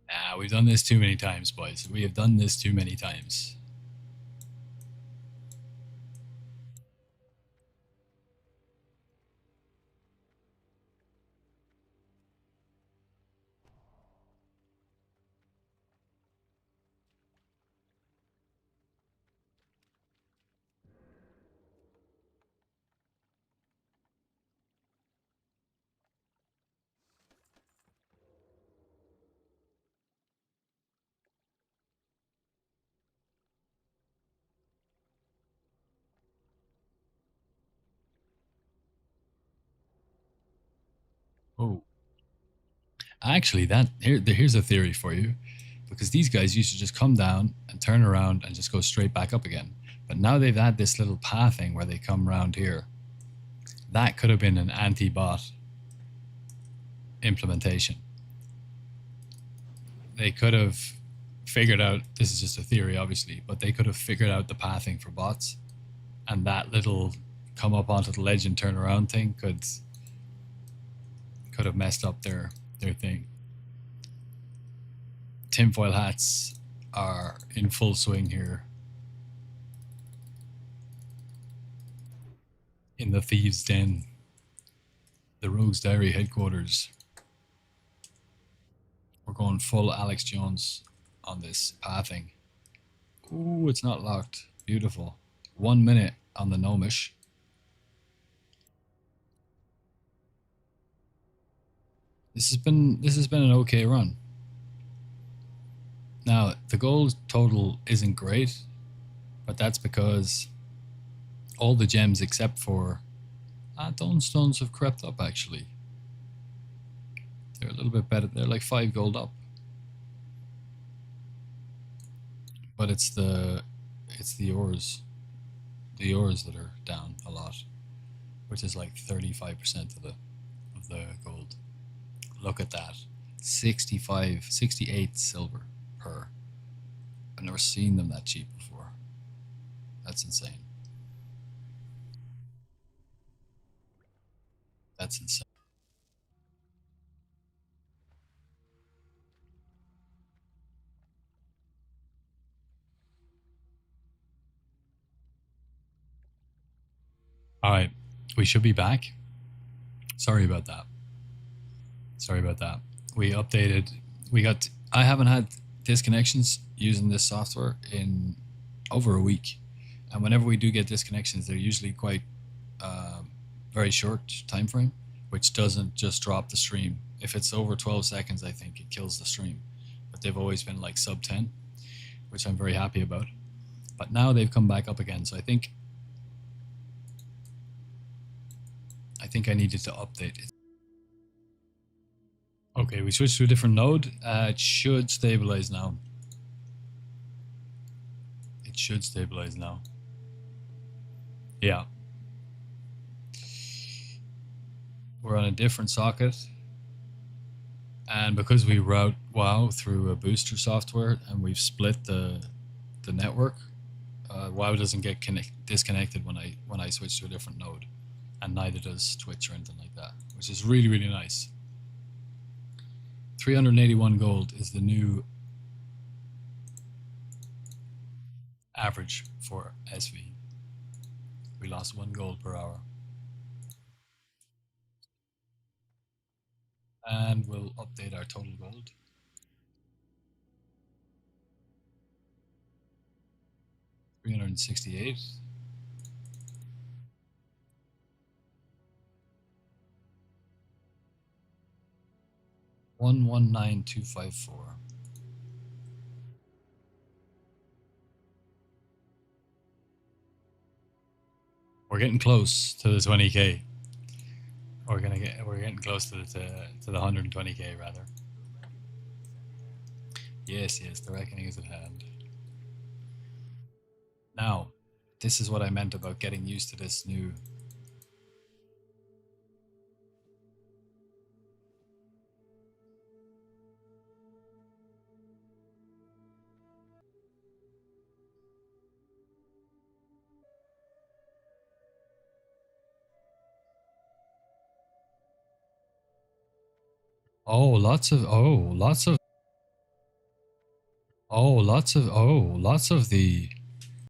Nah, we've done this too many times, boys. We have done this too many times. Oh. Actually, here's a theory for you. Because these guys used to just come down and turn around and just go straight back up again. But now they've had this little pathing where they come around here. That could have been an anti-bot implementation. They could have figured out, this is just a theory obviously, but they could have figured out the pathing for bots, and that little come up onto the ledge and turn around thing could have messed up their thing. Tinfoil hats are in full swing here in the Thieves' Den, the Rogues Diary headquarters. We're going full Alex Jones on this pathing. Ooh, it's not locked. Beautiful. 1 minute on the Gnomish. This has been an okay run. Now, the gold total isn't great, but that's because all the gems except for Dawn Stones have crept up actually. They're a little bit better. They're like 5 gold up. But it's the ores. The ores that are down a lot, which is like 35% of the gold. Look at that. 68 silver per. I've never seen them that cheap before. That's insane. That's insane. All right, we should be back. Sorry about that. We updated. I haven't had disconnections using this software in over a week, and whenever we do get disconnections, they're usually quite very short time frame, which doesn't just drop the stream. If it's over 12 seconds, I think it kills the stream. But they've always been like sub 10, which I'm very happy about. But now they've come back up again, so I think I needed to update it. Okay, we switched to a different node. It should stabilize now. Yeah. We're on a different socket. And because we route WoW through a booster software and we've split the network, WoW doesn't get disconnected when I switch to a different node. And neither does Twitch or anything like that, which is really, really nice. 381 gold is the new average for SV. We lost 1 gold per hour. And we'll update our total gold. 368. 119,254. We're getting close to the 20k. We're getting close to the 120k rather. Yes, the reckoning is at hand. Now, this is what I meant about getting used to this new. Lots of the